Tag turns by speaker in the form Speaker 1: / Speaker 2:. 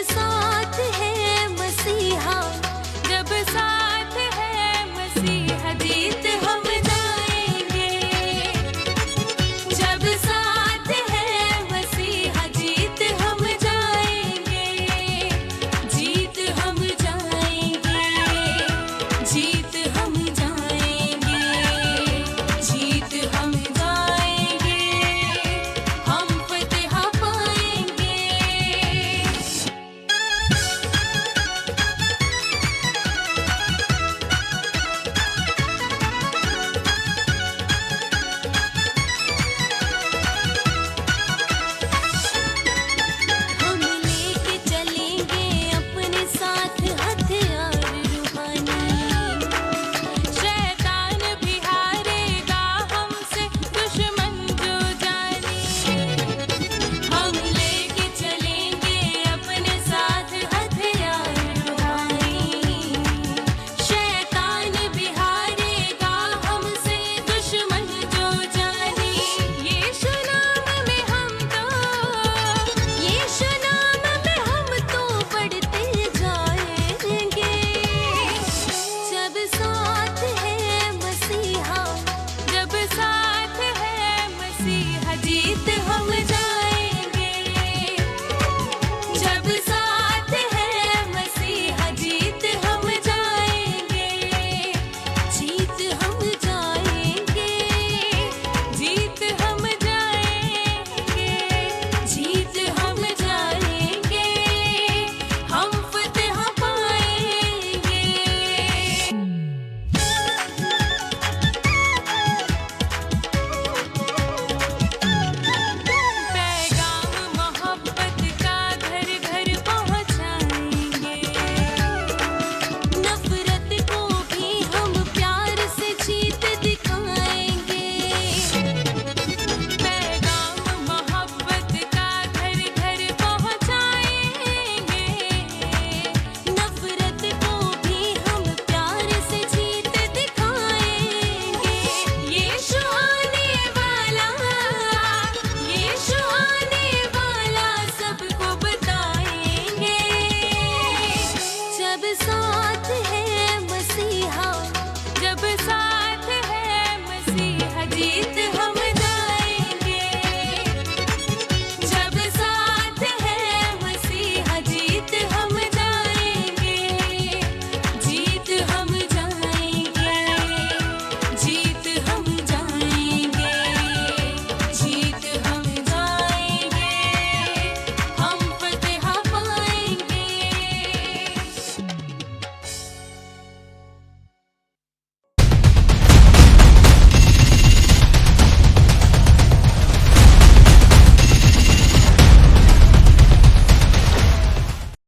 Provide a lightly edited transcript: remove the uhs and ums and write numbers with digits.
Speaker 1: साथ है मसीहा, जब साथ है मसीहा, जीत हम जाएंगे। जब साथ है मसीहा, जीत हम जाएंगे। जीत हम जाएंगे। जीत हम जाएंगे। जीत हम जाएंगे। हम फतह पाएंगे। हम लेके चलेंगे अपने साथ हथियार रूहानी, शैतान भी हारेगा हमसे दुश्मन जो जाने। हम लेके चलेंगे अपने साथ हथियार रूहानी, शैतान भी हारेगा हमसे दुश्मन जो जाने। यीशु नाम में हम तो, यीशु नाम में हम तो बढ़ते जाएंगे। जब साथ है मसीहा, जब साथ है मसीहा, जीत हम जाएंगे। जब